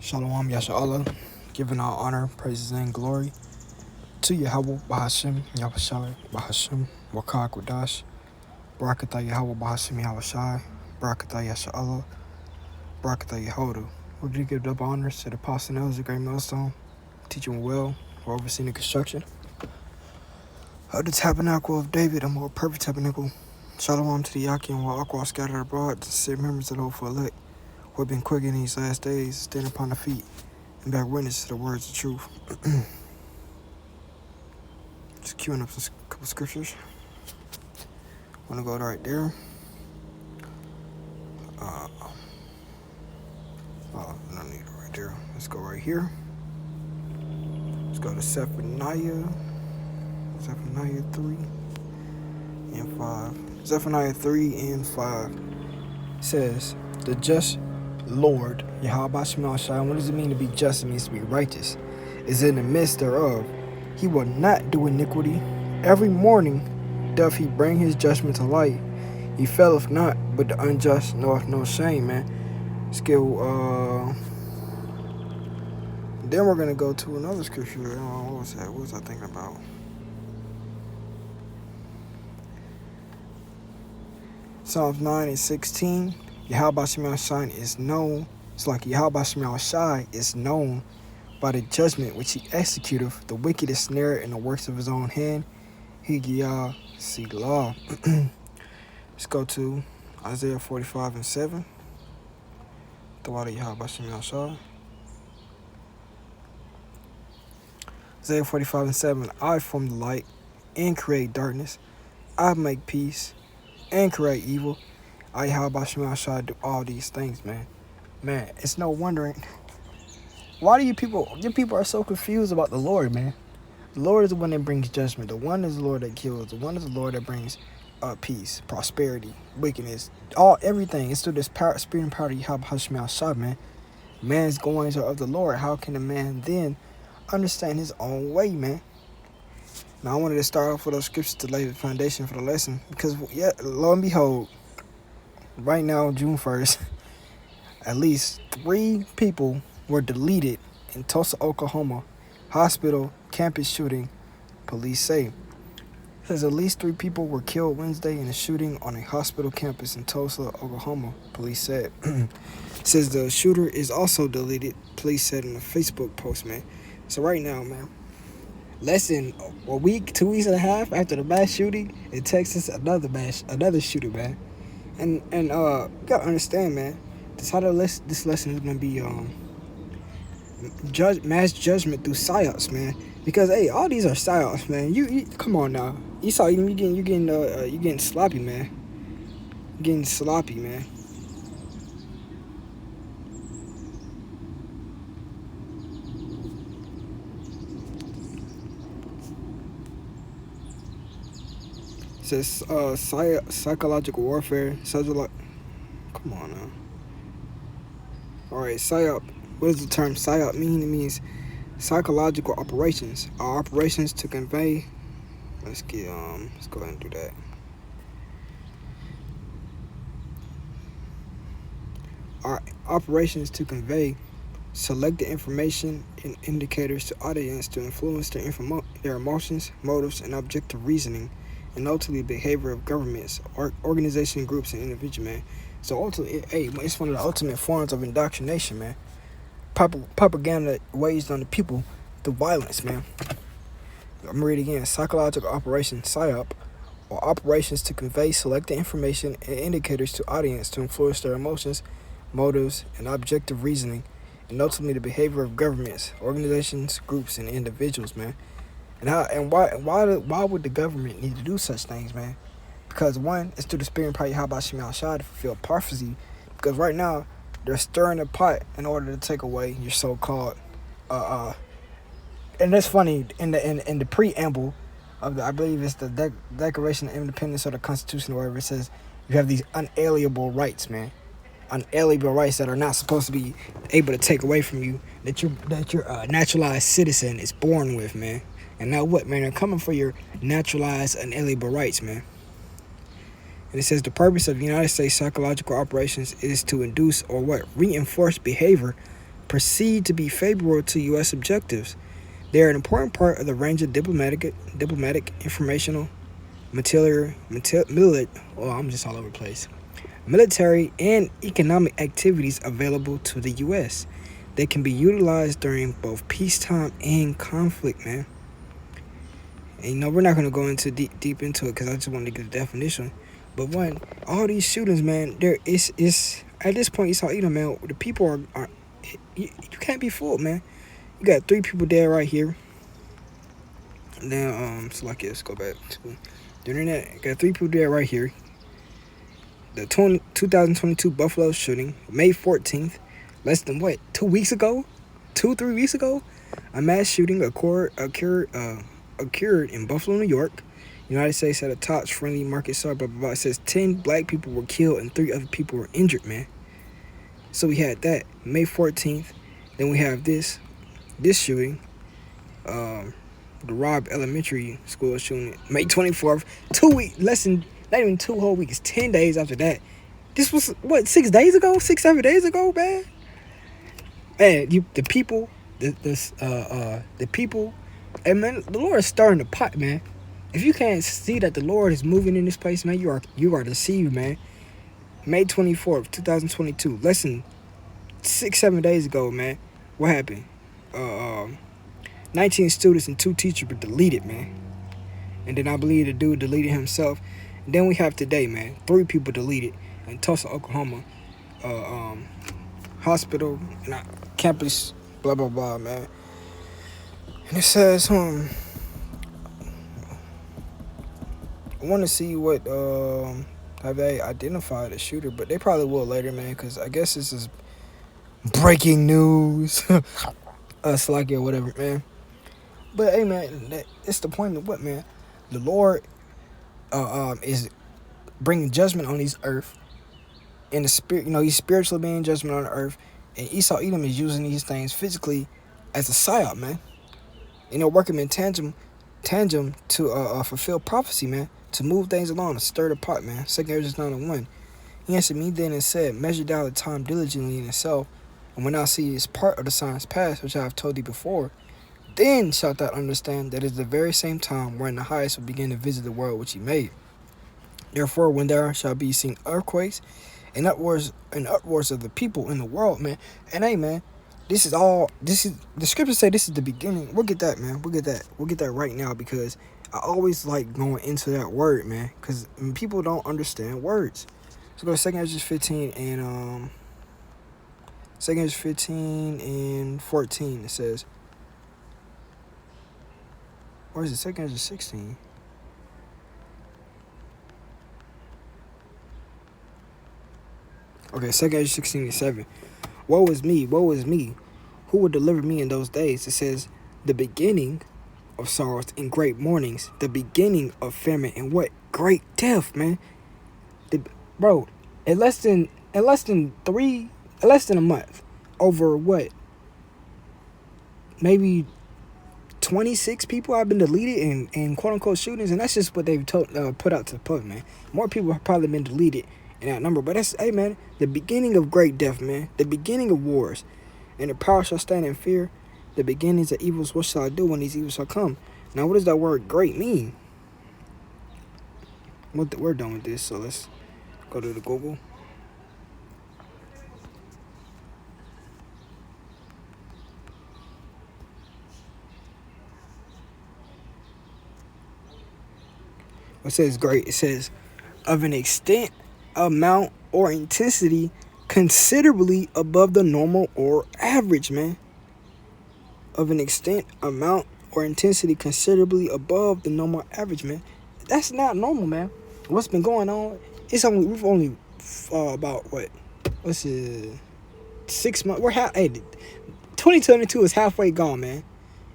Shalom Yasha'Allah, giving all honor, praises, and glory to Yahweh Bahashim, Yahweh Bahashim, Wakak Wadash, Barakatah Yahweh Bahashim Yahweh Barakatah Yasha'Allah, Barakatah Yehodu. We do give double honors to the Apostle Nels, the great millstone, teaching well, for overseeing the construction of the tabernacle of David, a more perfect tabernacle. Shalom to the Yaki and Wa'akwa scattered abroad, to save members of the hopeful elect, who have been quickened in these last days, stand upon the feet, and bear witness to the words of truth. Just queuing up a couple scriptures. Want to go right there. No need it right there. Let's go right here. Let's go to Zephaniah 3 and 5. Zephaniah 3 and 5 says, the just Lord, Yahweh Shemel. What does it mean to be just? It means to be righteous. Is in the midst thereof. He will not do iniquity. Every morning doth he bring his judgment to light. He faileth not, but the unjust knoweth no shame, man. Then we're going to go to another scripture. What was that? What was I thinking about? Psalms 9 and 16. Yahweh Shemel is known. It's like Yahweh Shemel is known by the judgment which he executeth. The wicked is snared in the works of his own hand. Higiyah Selah. Let's go to Isaiah 45 and 7. The water Yahweh Shemel. Isaiah 45 and 7. I form the light and create darkness. I make peace and create evil. I Yahweh Shemel do all these things, man. Man, it's no wondering. Why do your people are so confused about the Lord, man? The Lord is the one that brings judgment. The one is the Lord that kills. The one is the Lord that brings peace, prosperity, wickedness, everything. It's through this power, spirit and power of Yahweh Shemel, man. Man's goings are of the Lord. How can a man then understand his own way, man? Now, I wanted to start off with those scriptures to lay the foundation for the lesson. Because, yeah, lo and behold, right now, June 1st, at least 3 people were deleted in Tulsa, Oklahoma. Hospital campus shooting, police say. It says at least 3 people were killed Wednesday in a shooting on a hospital campus in Tulsa, Oklahoma, police said. It says the shooter is also deleted, police said in a Facebook post, man. So right now, man, less than a week, 2 weeks and a half after the mass shooting in Texas, another shooter, man. And you gotta understand, man, this lesson is gonna be mass judgment through PSYOPS, man. Because hey, all these are PSYOPs, man. You come on now. You saw you getting sloppy, man. You're getting sloppy, man. It says psychological warfare. Come on now. All right, PSYOP. What does the term PSYOP mean? It means psychological operations. Our operations to convey. Let's go ahead and do that. Our operations to convey selected information and indicators to audience to influence their emotions, motives, and objective reasoning, and ultimately behavior of governments, organization groups, and individuals, man. So ultimately, it's one of the ultimate forms of indoctrination, man. Propaganda waged on the people through violence, man. I'm gonna read it again. Psychological operations, PSYOP, or operations to convey selected information and indicators to audience to influence their emotions, motives, and objective reasoning, and ultimately the behavior of governments, organizations, groups, and individuals, man. Why would the government need to do such things, man? Because one, it's through the spirit and power of Yahweh Shemel to fulfill prophecy. Because right now, they're stirring the pot in order to take away your so-called and that's funny, in the preamble of the, I believe it's the Declaration of Independence or the Constitution or whatever, it says you have these unalienable rights, man. Unalienable rights that are not supposed to be able to take away from you, that your naturalized citizen is born with, man. And now what, man? They're coming for your naturalized unalienable rights, man. And it says the purpose of United States psychological operations is to induce or reinforce behavior perceived to be favorable to U.S. objectives. They are an important part of the range of diplomatic, informational, I'm just all over the place. Military and economic activities available to the U.S. They can be utilized during both peacetime and conflict, man. And we're not gonna go into deep into it because I just wanted to get a definition. But one, all these shootings, man, there is at this point, it's all man. The people are you can't be fooled, man. You got 3 people dead right here. And then let's go back to the internet. Got 3 people dead right here. The 2022 Buffalo shooting, May 14th, less than 2 weeks ago, 3 weeks ago, a mass shooting occurred in Buffalo, New York. United States had a top friendly market suburb. It says 10 black people were killed and 3 other people were injured, man. So we had that May 14th. Then we have this shooting, the Robb Elementary School shooting, May 24th. 2 weeks, not even 2 whole weeks, 10 days after that. This was 6 days ago, 7 days ago, man. Man, the people, the people, and man, the Lord is stirring the pot, man. If you can't see that the Lord is moving in this place, man, you are deceived, man. May 24th, 2022, less than 7 days ago, man. What happened? 19 students and 2 teachers were deleted, man. And then I believe the dude deleted himself. And then we have today, man, 3 people deleted in Tulsa, Oklahoma. Hospital, campus, blah, blah, blah, man. And it says, I want to see what, have they identified a shooter, but they probably will later, man, because I guess this is breaking news. Slacky or whatever, man. But, hey, man, it's the point of what, man? The Lord is bringing judgment on this earth. In the spirit, he's spiritually being judgment on the earth. And Esau Edom is using these things physically as a psyop, man. Working in tandem to fulfill prophecy, man. To move things along, to stir the pot, man. 2 Ezra 9:1. He answered me then and said, measure thou the time diligently in itself, and when thou seest part of the signs past, which I have told thee before, then shalt thou understand that it is the very same time wherein the highest will begin to visit the world which he made. Therefore, when there shall be seen earthquakes and upwards of the people in the world, man. And hey, man, the scriptures say this is the beginning. We'll get that, man. We'll get that right now, because I always like going into that word, man, because people don't understand words. So go to 2 Ezra 15 and 2 Ezra 15 and 14. It says, or is it 2 Ezra 16? Okay, 2 Ezra 16 and 7. Woe is me, who will deliver me in those days? It says, the beginning of sorrows and great mournings, the beginning of famine and what? Great death, man. Bro, in less than a month, over what? Maybe 26 people have been deleted in quote unquote shootings, and that's just what they've put out to the public, man. More people have probably been deleted in that number, but that's, hey, man, the beginning of great death, man. The beginning of wars, and the power shall stand in fear. The beginnings of evils, what shall I do when these evils shall come? Now, what does that word great mean? We're done with this, so let's go to the Google. It says great. It says of an extent, amount, or intensity considerably above the normal or average, man. Of an extent, amount, or intensity considerably above the normal average, man. That's not normal, man. What's been going on? We've only about what? What's it? 6 months. 2022 is halfway gone, man.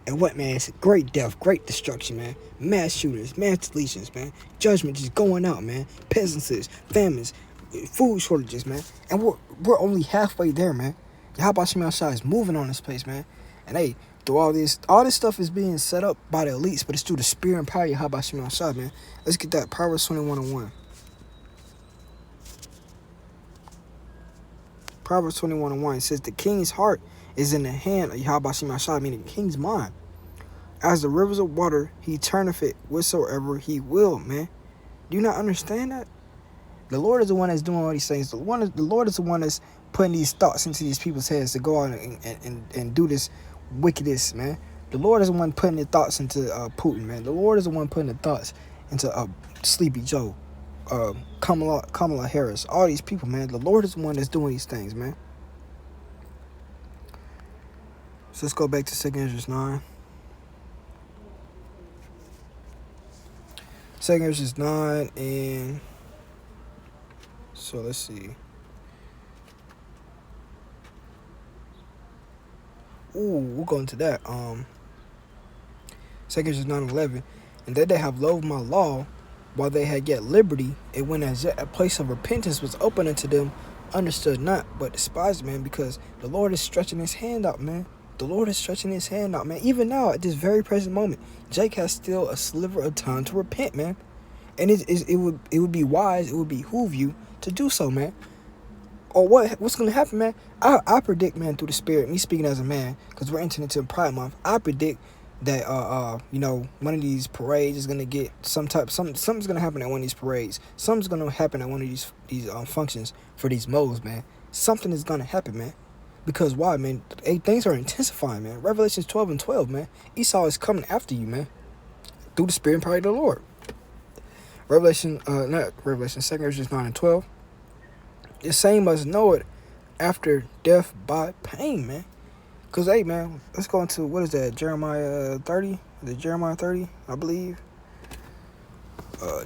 And what, man? It's great death, great destruction, man. Mass shooters, mass deletions, man. Judgment just going out, man. Pestilences, famines, food shortages, man. And we're only halfway there, man. Yahweh Shem Yahshua is moving on this place, man. And hey, through all this stuff is being set up by the elites, but it's through the spirit and power of Yahweh Shem Yahshua, man. Let's get that. Proverbs 21:1. Proverbs 21:1 says, the king's heart is in the hand of Yahweh Shemashah, meaning the king's mind. As the rivers of water, he turneth it whatsoever he will, man. Do you not understand that? The Lord is the one that's doing all these things. The Lord is the one that's putting these thoughts into these people's heads to go out and do this wickedness, man. The Lord is the one putting the thoughts into Putin, man. The Lord is the one putting the thoughts into Sleepy Joe, Kamala Harris, all these people, man. The Lord is the one that's doing these things, man. So let's go back to 2 Ezra 9. 2 Ezra 9, and so let's see. We'll go into that. 2 Ezra 9:11, and that they have loved my law, while they had yet liberty, and when as yet a place of repentance was open unto them, understood not, but despised, man, because the Lord is stretching his hand out, man. The Lord is stretching his hand out, man. Even now, at this very present moment, Jake has still a sliver of time to repent, man. And it would be wise, it would behoove you to do so, man. Or what's going to happen, man? I predict, man, through the Spirit, me speaking as a man, because we're entering into Pride Month, I predict that one of these parades is gonna get something's gonna happen at one of these parades. Something's gonna happen at one of these functions for these moles, man. Something is gonna happen, man. Because why, man? Things are intensifying, man. Revelations 12:12, man. Esau is coming after you, man. Through the Spirit and power of the Lord. Revelation, not Revelation, 2 Ezra 9:12. The same must know it after death by pain, man. Because, hey, man, let's go into, what is that, Jeremiah 30? Is it Jeremiah 30, I believe?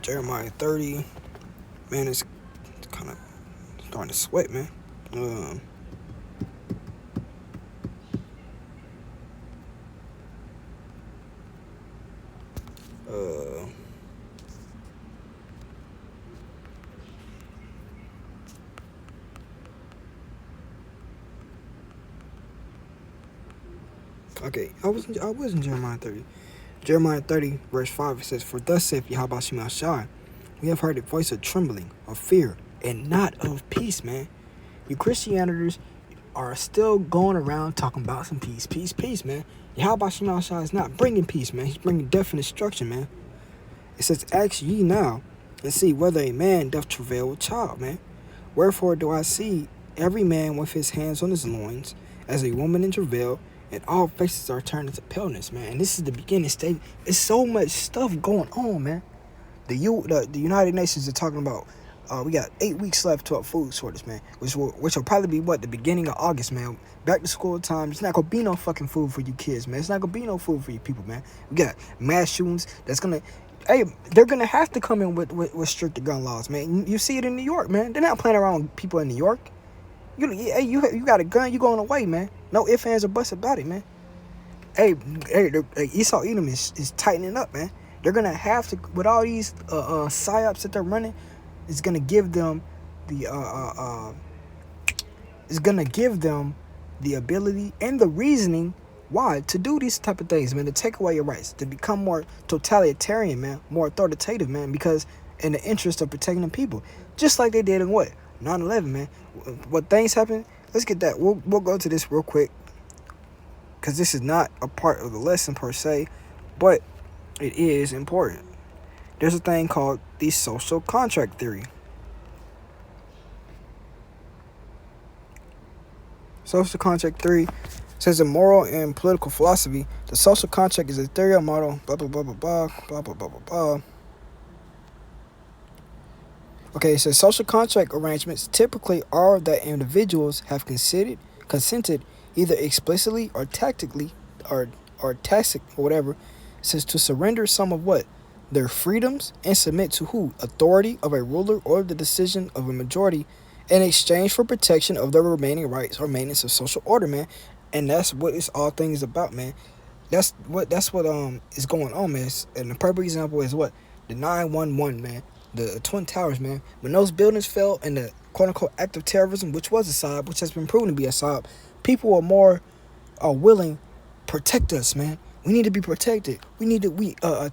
Jeremiah 30. Man, it's kind of starting to sweat, man. Okay, I was in Jeremiah 30. Jeremiah 30, verse 5, it says, For thus saith Yahweh Shemashah, we have heard the voice of trembling, of fear, and not of peace, man. You Christianiters are still going around talking about some peace, man. Yahweh Shemashah is not bringing peace, man. He's bringing death and destruction, man. It says, Ask ye now, and see whether a man doth travail with child, man. Wherefore do I see every man with his hands on his loins, as a woman in travail, and all faces are turned into paleness, man. And this is the beginning stage. There's so much stuff going on, man. The United Nations are talking about, we got 8 weeks left to our food shortage, man. Which will probably be, the beginning of August, man. Back to school time. It's not going to be no fucking food for you kids, man. It's not going to be no food for you people, man. We got mass shootings that's going to... Hey, they're going to have to come in with stricter gun laws, man. You see it in New York, man. They're not playing around with people in New York. You got a gun, you going away, man. No ifs, ands, or buts about it, man. Hey, Esau Edom is tightening up, man. They're gonna have to, with all these PSYOPs that they're running, it's gonna give them the ability and the reasoning why to do these type of things, man. To take away your rights, to become more totalitarian, man, more authoritative, man, because in the interest of protecting the people, just like they did in 9/11, man. What things happen? Let's get that. We'll go to this real quick, because this is not a part of the lesson per se, but it is important. There's a thing called the social contract theory. Social contract theory says in moral and political philosophy, the social contract is a theory or model, blah, blah, blah, blah, blah, blah, blah, blah, blah, blah. Okay, it says social contract arrangements typically are that individuals have consented either explicitly or tactically or tacit or whatever. It says to surrender some of their freedoms and submit to authority of a ruler or the decision of a majority in exchange for protection of their remaining rights or maintenance of social order, man. And that's what it's all things about, man. That's what is going on, man. And the perfect example is the 9/11, man. The Twin Towers, man. When those buildings fell in the quote-unquote act of terrorism, which was a PSYOP, which has been proven to be a PSYOP, people are willing protect us, man. We need to be protected. We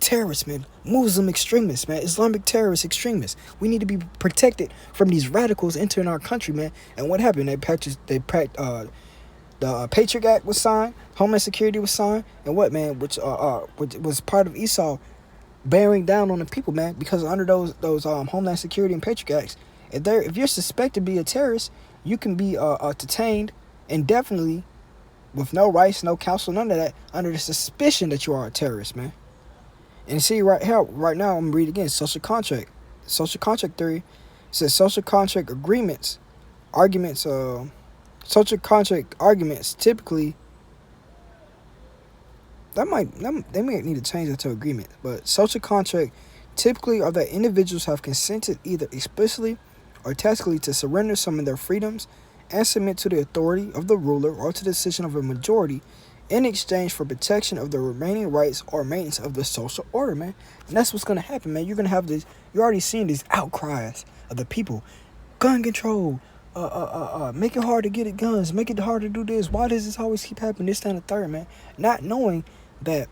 terrorists, man. Muslim extremists, man. Islamic terrorist extremists. We need to be protected from these radicals entering our country, man. And what happened? The Patriot Act was signed, Homeland Security was signed, and what, man, which was part of Esau bearing down on the people, man, because under those Homeland Security and Patriot Acts, if you're suspected to be a terrorist, you can be detained indefinitely with no rights, no counsel, none of that, under the suspicion that you are a terrorist, man. And see right here, right now, I'm gonna read again. Social contract theory says social contract social contract arguments typically. They might need to change that to agreement. But social contract typically are that individuals have consented either explicitly or tacitly to surrender some of their freedoms and submit to the authority of the ruler or to the decision of a majority in exchange for protection of the remaining rights or maintenance of the social order, man. And that's what's going to happen, man. You're going to have this, you're already seeing these outcries of the people. Gun control, make it hard to get at guns, make it hard to do this. Why does this always keep happening? This, that, and the third, man. Not knowing that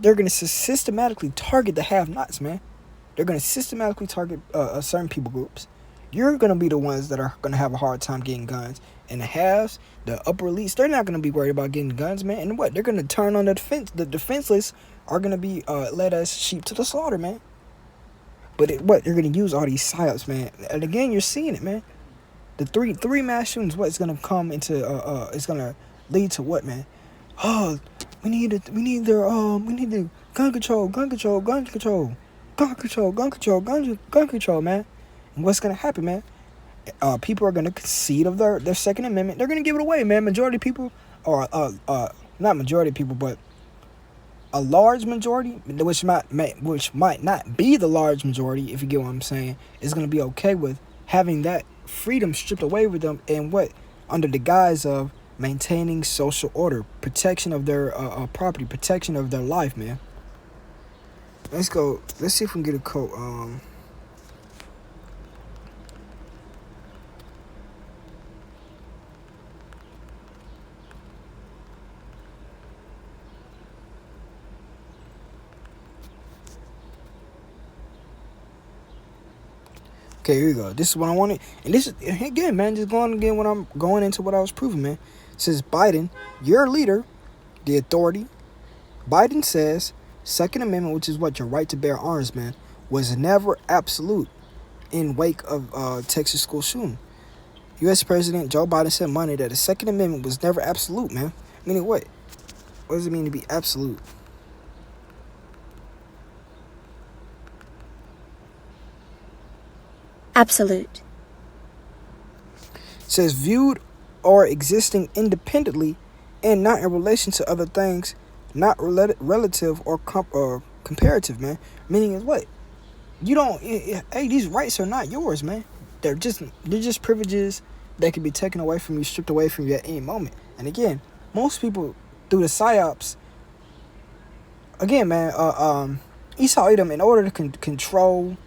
they're going to systematically target the have-nots, man. They're going to systematically target certain people groups. You're going to be the ones that are going to have a hard time getting guns. And the haves, the upper elites, they're not going to be worried about getting guns, man. And what? They're going to turn on the defense. The defenseless are going to be led as sheep to the slaughter, man. But they're going to use all these PSYOPs, man. And again, you're seeing it, man. The three mass shootings, what's going to come into, it's going to lead to what, man? Oh, we need the gun control, man. And what's going to happen, man? People are going to concede of their Second Amendment. They're going to give it away, man. Majority of people, or not majority of people, but a large majority, which might not be the large majority, if you get what I'm saying, is going to be okay with having that freedom stripped away with them, and what, under the guise of maintaining social order, protection of their property, protection of their life, man. Let's see if we can get a quote. Okay, here we go. This is what I wanted. And this is, again, man, just going again when I'm going into what I was proving, man. It says, Biden, your leader, the authority. Biden says, Second Amendment, which is what, your right to bear arms, man, was never absolute in wake of Texas school shooting. U.S. President Joe Biden said Monday that the Second Amendment was never absolute, man. Meaning what? What does it mean to be absolute? Absolute. It says viewed or existing independently and not in relation to other things, not relative or comparative, man. Meaning is what? You don't. Hey, these rights are not yours, man. They're just privileges that can be taken away from you, stripped away from you at any moment. And again, most people through the PSYOPs. Again, man. Esau Edom, in order to control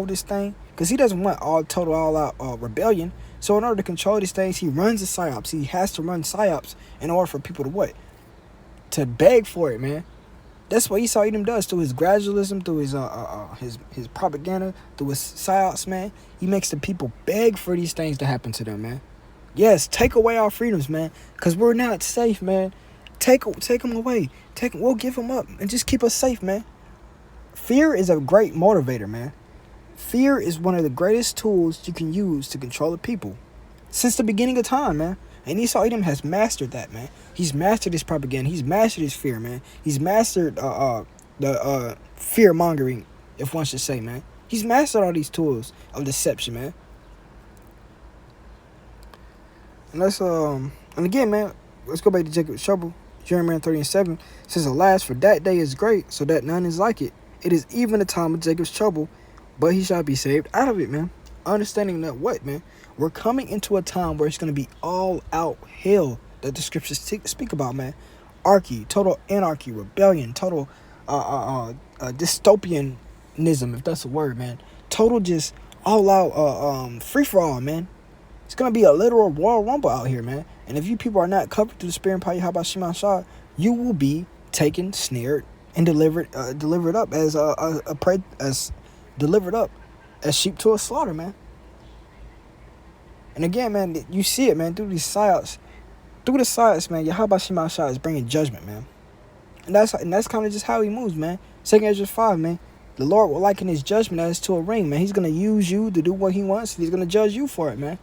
this thing, because he doesn't want all out rebellion. So in order to control these things, he runs the PSYOPs. He has to run PSYOPs in order for people to what? To beg for it, man. That's what Esau Edom does through his gradualism, through his propaganda, through his PSYOPs, man. He makes the people beg for these things to happen to them, man. Yes, take away our freedoms, man, because we're not safe, man. Take them away. We'll give them up and just keep us safe, man. Fear is a great motivator, man. Fear is one of the greatest tools you can use to control the people since the beginning of time, man. And Esau Edom has mastered that, man. He's mastered his propaganda. He's mastered his fear, man. He's mastered the fear mongering, if one should say, man. He's mastered all these tools of deception, man. And and again, man, let's go back to Jacob's trouble. Jeremiah 30:7 says, "Alas, for that day is great, so that none is like it. It is even the time of Jacob's trouble, but he shall be saved out of it," man. Understanding that what, man? We're coming into a time where it's going to be all out hell that the scriptures speak about, man. Total anarchy, rebellion, total dystopianism, if that's a word, man. Total just all out free for all, man. It's going to be a literal Royal Rumble out here, man. And if you people are not covered through the Spirit and power, how about Shema Shah, you will be taken, snared, and delivered up as delivered up as sheep to a slaughter, man. And again, man, you see it, man, through these PSYOPs. Through the sides, man, Yahweh Shema Shah is bringing judgment, man. And that's kind of just how he moves, man. 2 Ezra 5, man. The Lord will liken his judgment as to a ring, man. He's going to use you to do what he wants. And he's going to judge you for it, man.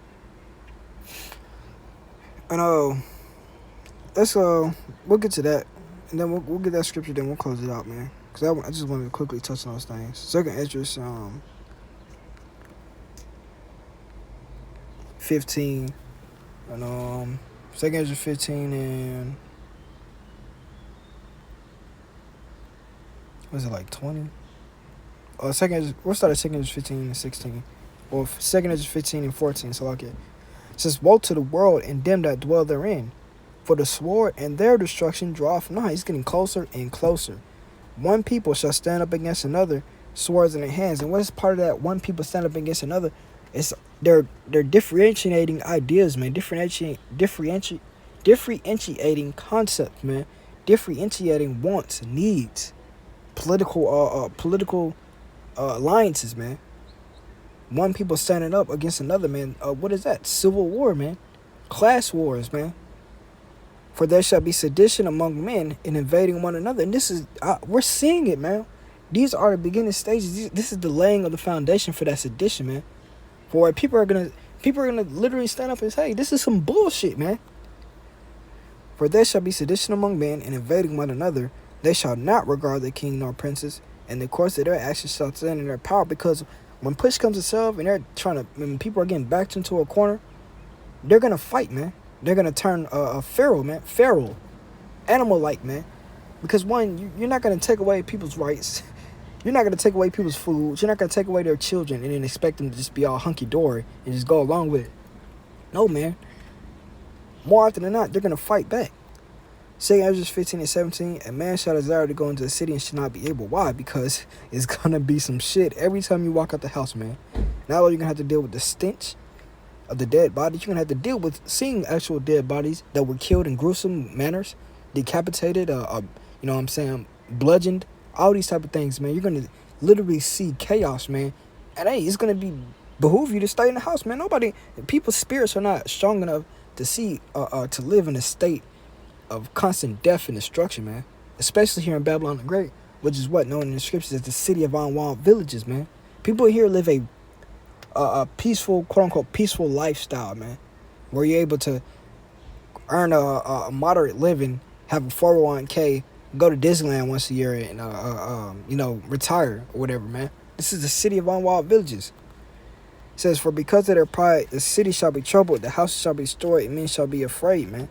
And we'll get to that. And then we'll get that scripture, then we'll close it out, man. Because I just wanted to quickly touch on those things. 2 Ezra 15. And 2 Ezra 15 and... was it like 20? We'll start at 2 Ezra 15 and 16. Or 2 Ezra 15 and 14, so like it. It says, woe to the world and them that dwell therein, for the sword and their destruction draweth nigh. It's getting closer and closer. One people shall stand up against another, swords in their hands. And what is part of that one people stand up against another? It's they're differentiating ideas, man. Differentiating concepts, man. Differentiating wants, needs, political alliances, man. One people standing up against another, man. What is that? Civil war, man. Class wars, man. For there shall be sedition among men in invading one another. And this is, we're seeing it, man. These are the beginning stages. This is the laying of the foundation for that sedition, man. For people are gonna literally stand up and say, this is some bullshit, man. For there shall be sedition among men in invading one another. They shall not regard the king nor princes, and the course of their actions shall stand in their power. Because when push comes to shove and when people are getting backed into a corner, they're gonna fight, man. They're gonna turn feral, man. Feral, animal-like, man. Because one, you're not gonna take away people's rights. You're not gonna take away people's food. You're not gonna take away their children and then expect them to just be all hunky-dory and just go along with it. No, man. More often than not, they're gonna fight back. 2 Ezra 15 and 17, a man shall desire to go into the city and shall not be able. Why? Because it's gonna be some shit every time you walk out the house, man. Not only you're gonna have to deal with the stench of the dead bodies, you're gonna have to deal with seeing actual dead bodies that were killed in gruesome manners, decapitated, bludgeoned, all these type of things, man. You're gonna literally see chaos, man. And hey, it's gonna behoove you to stay in the house, man. People's spirits are not strong enough to see to live in a state of constant death and destruction, man. Especially here in Babylon the Great, which is known in the scriptures as the city of unwalled villages, man. People here live a peaceful, quote unquote, peaceful lifestyle, man, where you're able to earn a moderate living, have a 401k, go to Disneyland once a year, and retire or whatever, man. This is the city of unwalled villages. It says, for because of their pride, the city shall be troubled, the houses shall be destroyed, and men shall be afraid, man.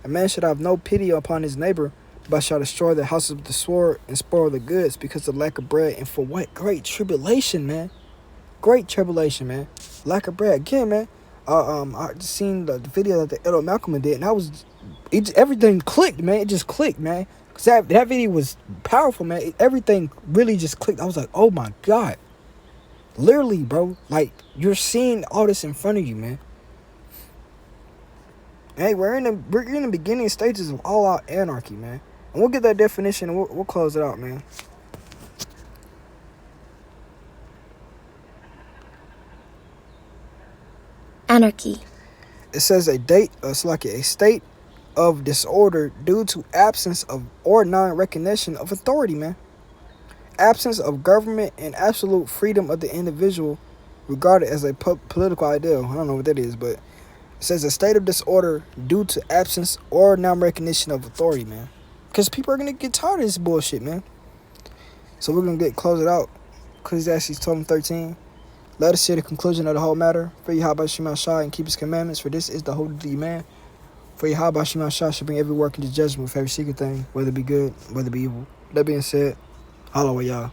A man should have no pity upon his neighbor, but shall destroy the houses with the sword and spoil the goods because of lack of bread. And for what? Great tribulation, man. Great tribulation, man. Lack of bread. Again, man. I just seen the video that the Edo Malcolm did, and everything clicked, man. It just clicked, man. Because that video was powerful, man. Everything really just clicked. I was like, oh my God. Literally, bro. Like, you're seeing all this in front of you, man. Hey, we're in the beginning stages of all-out anarchy, man. And we'll get that definition and we'll close it out, man. Anarchy. It says a state of disorder due to absence of or non-recognition of authority, man. Absence of government and absolute freedom of the individual regarded as a political ideal. I don't know what that is, but it says a state of disorder due to absence or non-recognition of authority, man. Because people are going to get tired of this bullshit, man. So we're going to close it out. Ecclesiastes 12:13. Let us hear the conclusion of the whole matter. For Yahweh Shema Shah and keep his commandments, for this is the holy duty of man. For Yahweh Shema Shah shall bring every work into judgment with every secret thing, whether it be good, whether it be evil. That being said, holla with y'all.